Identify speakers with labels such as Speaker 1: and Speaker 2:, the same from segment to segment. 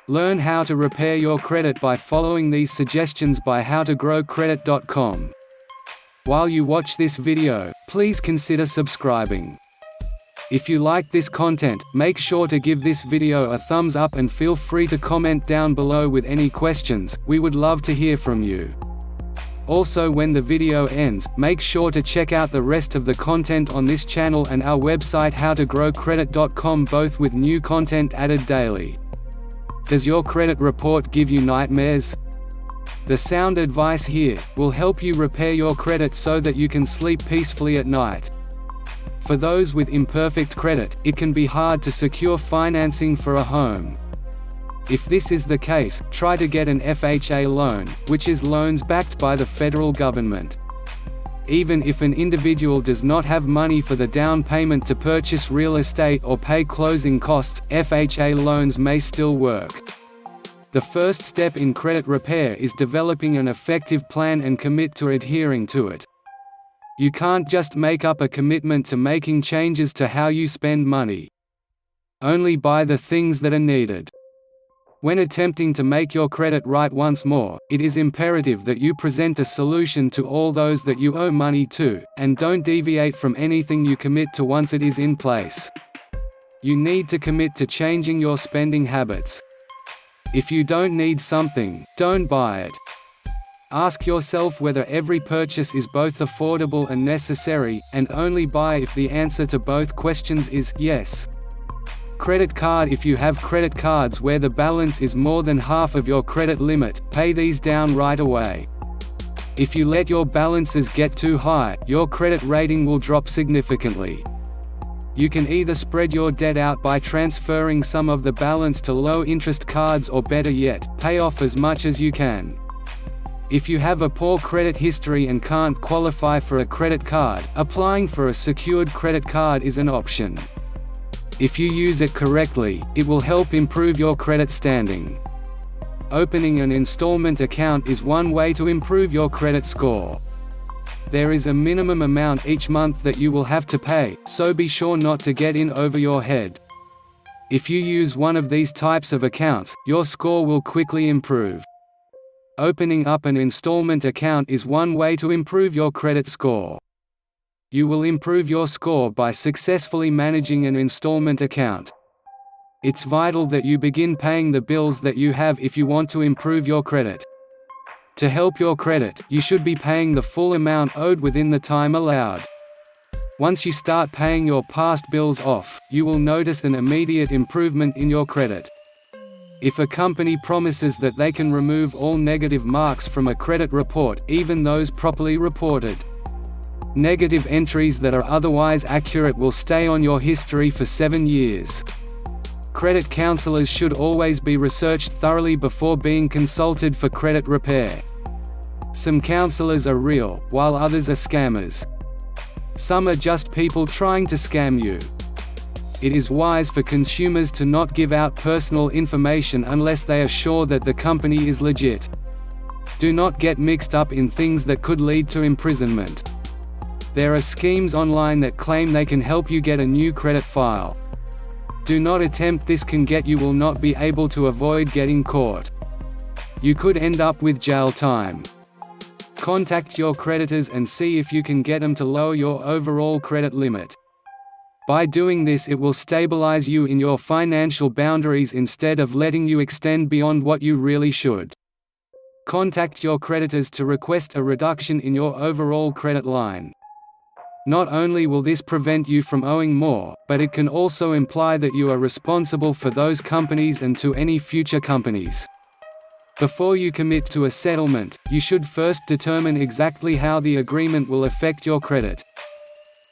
Speaker 1: Learn how to repair your credit by following these suggestions by howtogrowcredit.com. While you watch this video, please consider subscribing. If you like this content, make sure to give this video a thumbs up and feel free to comment down below with any questions. We would love to hear from you. Also, when the video ends, make sure to check out the rest of the content on this channel and our website howtogrowcredit.com, both with new content added daily. Does your credit report give you nightmares? The sound advice here will help you repair your credit so that you can sleep peacefully at night. For those with imperfect credit, it can be hard to secure financing for a home. If this is the case, try to get an FHA loan, which is loans backed by the federal government. Even if an individual does not have money for the down payment to purchase real estate or pay closing costs, FHA loans may still work. The first step in credit repair is developing an effective plan and commit to adhering to it. You can't just make up a commitment to making changes to how you spend money. Only buy the things that are needed. When attempting to make your credit right once more, it is imperative that you present a solution to all those that you owe money to, and don't deviate from anything you commit to once it is in place. You need to commit to changing your spending habits. If you don't need something, don't buy it. Ask yourself whether every purchase is both affordable and necessary, and only buy if the answer to both questions is yes. Credit card. If you have credit cards where the balance is more than half of your credit limit, pay these down right away. If you let your balances get too high, your credit rating will drop significantly. You can either spread your debt out by transferring some of the balance to low-interest cards, or better yet, pay off as much as you can. If you have a poor credit history and can't qualify for a credit card, applying for a secured credit card is an option. If you use it correctly, it will help improve your credit standing. Opening an installment account is one way to improve your credit score. There is a minimum amount each month that you will have to pay, so be sure not to get in over your head. If you use one of these types of accounts, your score will quickly improve. Opening up an installment account is one way to improve your credit score. You will improve your score by successfully managing an installment account. It's vital that you begin paying the bills that you have if you want to improve your credit. To help your credit, you should be paying the full amount owed within the time allowed. Once you start paying your past bills off, you will notice an immediate improvement in your credit. If a company promises that they can remove all negative marks from a credit report, even those properly reported, negative entries that are otherwise accurate will stay on your history for 7 years. Credit counselors should always be researched thoroughly before being consulted for credit repair. Some counselors are real, while others are scammers. Some are just people trying to scam you. It is wise for consumers to not give out personal information unless they are sure that the company is legit. Do not get mixed up in things that could lead to imprisonment. There are schemes online that claim they can help you get a new credit file. Do not attempt this. You will not be able to avoid getting caught. You could end up with jail time. Contact your creditors and see if you can get them to lower your overall credit limit. By doing this, it will stabilize you in your financial boundaries instead of letting you extend beyond what you really should. Contact your creditors to request a reduction in your overall credit line. Not only will this prevent you from owing more, but it can also imply that you are responsible for those companies and to any future companies. Before you commit to a settlement, you should first determine exactly how the agreement will affect your credit.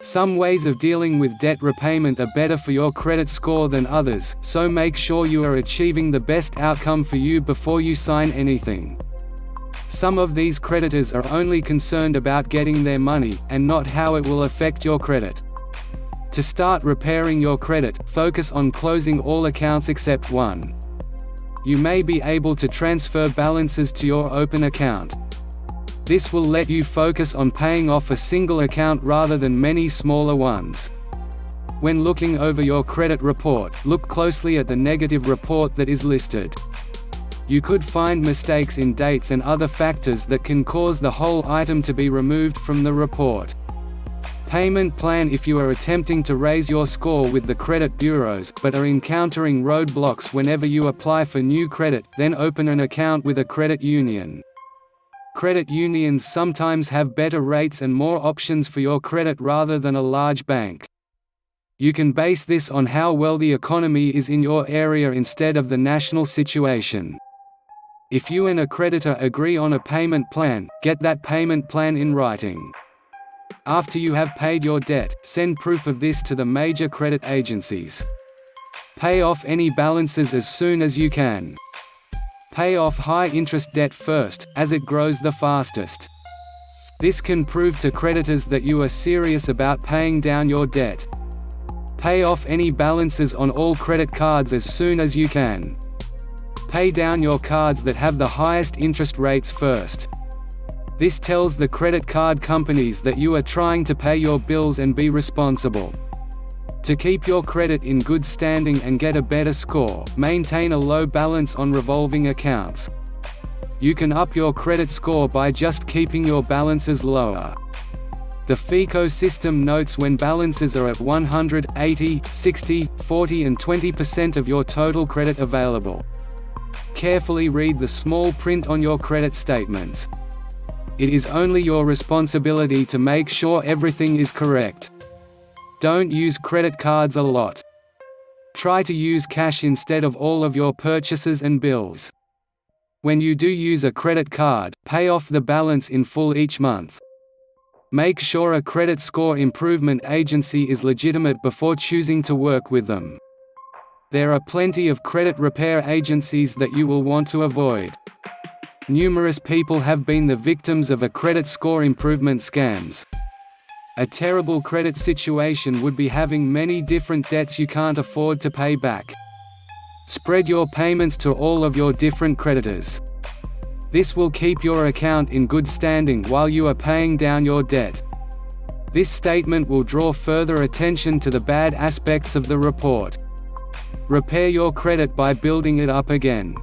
Speaker 1: Some ways of dealing with debt repayment are better for your credit score than others, so make sure you are achieving the best outcome for you before you sign anything. Some of these creditors are only concerned about getting their money, and not how it will affect your credit. To start repairing your credit, focus on closing all accounts except one. You may be able to transfer balances to your open account. This will let you focus on paying off a single account rather than many smaller ones. When looking over your credit report, look closely at the negative report that is listed. You could find mistakes in dates and other factors that can cause the whole item to be removed from the report. Payment plan. If you are attempting to raise your score with the credit bureaus, but are encountering roadblocks whenever you apply for new credit, then open an account with a credit union. Credit unions sometimes have better rates and more options for your credit rather than a large bank. You can base this on how well the economy is in your area instead of the national situation. If you and a creditor agree on a payment plan, get that payment plan in writing. After you have paid your debt, send proof of this to the major credit agencies. Pay off any balances as soon as you can. Pay off high-interest debt first, as it grows the fastest. This can prove to creditors that you are serious about paying down your debt. Pay off any balances on all credit cards as soon as you can. Pay down your cards that have the highest interest rates first. This tells the credit card companies that you are trying to pay your bills and be responsible. To keep your credit in good standing and get a better score, maintain a low balance on revolving accounts. You can up your credit score by just keeping your balances lower. The FICO system notes when balances are at 100, 80, 60, 40 and 20% of your total credit available. Carefully read the small print on your credit statements. It is only your responsibility to make sure everything is correct. Don't use credit cards a lot. Try to use cash instead of all of your purchases and bills. When you do use a credit card, pay off the balance in full each month. Make sure a credit score improvement agency is legitimate before choosing to work with them. There are plenty of credit repair agencies that you will want to avoid. Numerous people have been the victims of a credit score improvement scams. A terrible credit situation would be having many different debts you can't afford to pay back. Spread your payments to all of your different creditors. This will keep your account in good standing while you are paying down your debt. This statement will draw further attention to the bad aspects of the report. Repair your credit by building it up again.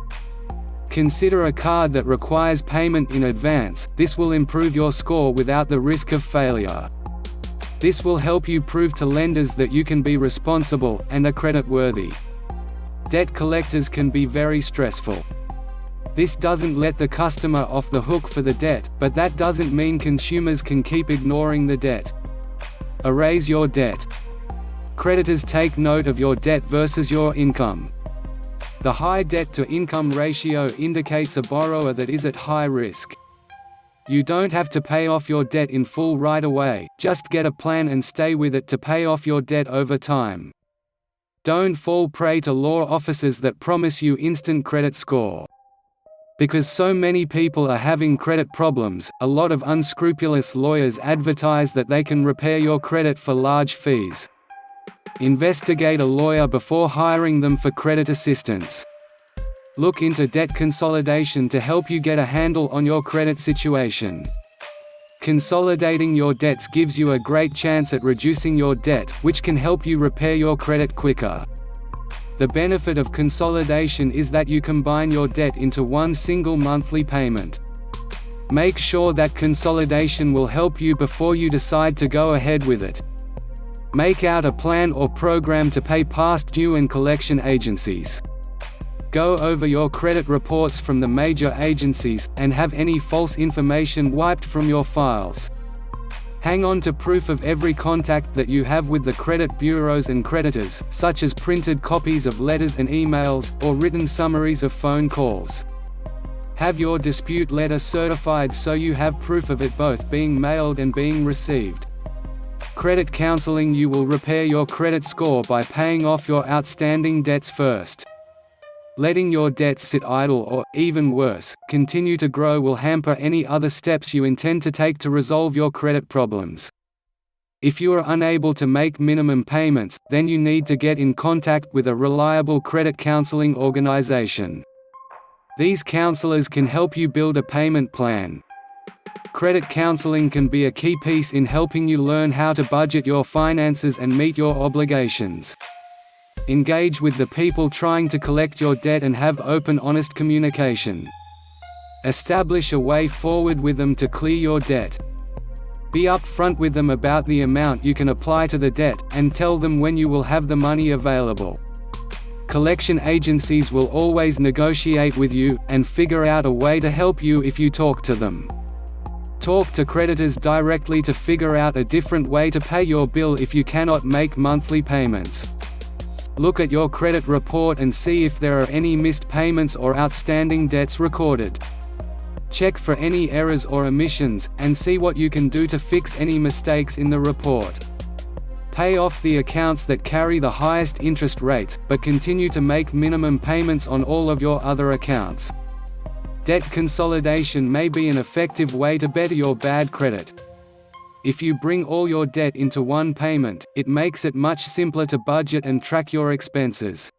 Speaker 1: Consider a card that requires payment in advance. This will improve your score without the risk of failure. This will help you prove to lenders that you can be responsible and are creditworthy. Debt collectors can be very stressful. This doesn't let the customer off the hook for the debt, but that doesn't mean consumers can keep ignoring the debt. Erase your debt. Creditors take note of your debt versus your income. The high debt-to-income ratio indicates a borrower that is at high risk. You don't have to pay off your debt in full right away, just get a plan and stay with it to pay off your debt over time. Don't fall prey to law officers that promise you instant credit score. Because so many people are having credit problems, a lot of unscrupulous lawyers advertise that they can repair your credit for large fees. Investigate a lawyer before hiring them for credit assistance. Look into debt consolidation to help you get a handle on your credit situation. Consolidating your debts gives you a great chance at reducing your debt, which can help you repair your credit quicker. The benefit of consolidation is that you combine your debt into one single monthly payment. Make sure that consolidation will help you before you decide to go ahead with it. Make out a plan or program to pay past due and collection agencies. Go over your credit reports from the major agencies, and have any false information wiped from your files. Hang on to proof of every contact that you have with the credit bureaus and creditors, such as printed copies of letters and emails, or written summaries of phone calls. Have your dispute letter certified so you have proof of it both being mailed and being received. Credit counseling. You will repair your credit score by paying off your outstanding debts first. Letting your debts sit idle or, even worse, continue to grow will hamper any other steps you intend to take to resolve your credit problems. If you are unable to make minimum payments, then you need to get in contact with a reliable credit counseling organization. These counselors can help you build a payment plan. Credit counseling can be a key piece in helping you learn how to budget your finances and meet your obligations. Engage with the people trying to collect your debt and have open, honest communication. Establish a way forward with them to clear your debt. Be upfront with them about the amount you can apply to the debt, and tell them when you will have the money available. Collection agencies will always negotiate with you, and figure out a way to help you if you talk to them. Talk to creditors directly to figure out a different way to pay your bill if you cannot make monthly payments. Look at your credit report and see if there are any missed payments or outstanding debts recorded. Check for any errors or omissions, and see what you can do to fix any mistakes in the report. Pay off the accounts that carry the highest interest rates, but continue to make minimum payments on all of your other accounts. Debt consolidation may be an effective way to better your bad credit. If you bring all your debt into one payment, it makes it much simpler to budget and track your expenses.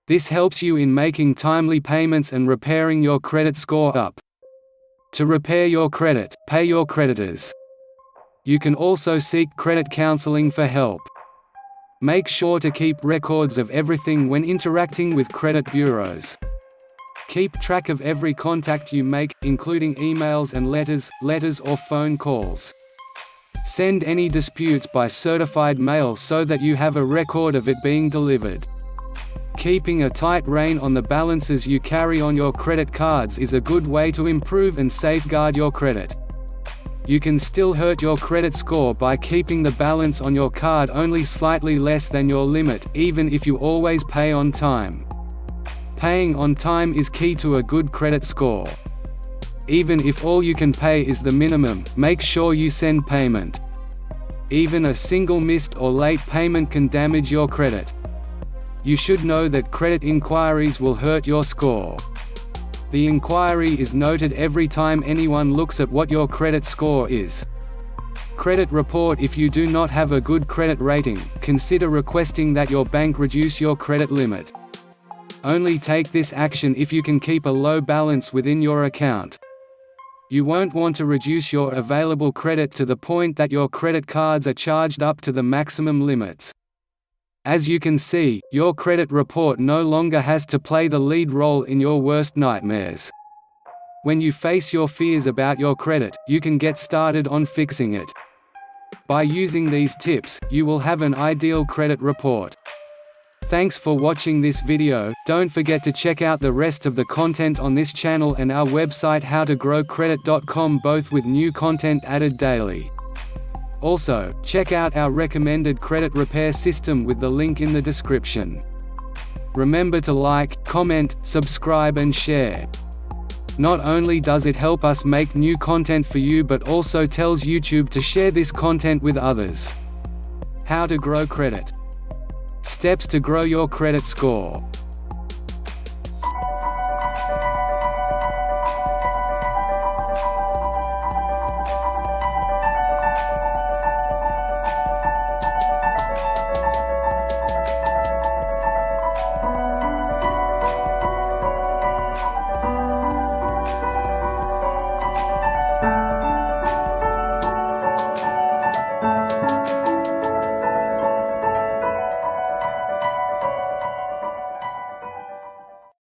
Speaker 1: This helps you in making timely payments and repairing your credit score up. To repair your credit, pay your creditors. You can also seek credit counseling for help. Make sure to keep records of everything when interacting with credit bureaus. Keep track of every contact you make, including emails and letters or phone calls. Send any disputes by certified mail so that you have a record of it being delivered. Keeping a tight rein on the balances you carry on your credit cards is a good way to improve and safeguard your credit. You can still hurt your credit score by keeping the balance on your card only slightly less than your limit, even if you always pay on time. Paying on time is key to a good credit score. Even if all you can pay is the minimum, make sure you send payment. Even a single missed or late payment can damage your credit. You should know that credit inquiries will hurt your score. The inquiry is noted every time anyone looks at what your credit score is. Credit report. If you do not have a good credit rating, consider requesting that your bank reduce your credit limit. Only take this action if you can keep a low balance within your account. You won't want to reduce your available credit to the point that your credit cards are charged up to the maximum limits. As you can see, your credit report no longer has to play the lead role in your worst nightmares. When you face your fears about your credit, you can get started on fixing it. By using these tips, you will have an ideal credit report. Thanks for watching this video. Don't forget to check out the rest of the content on this channel and our website howtogrowcredit.com, both with new content added daily. Also, check out our recommended credit repair system with the link in the description. Remember to like, comment, subscribe and share. Not only does it help us make new content for you, but also tells YouTube to share this content with others. How to grow credit. Steps to grow your credit score.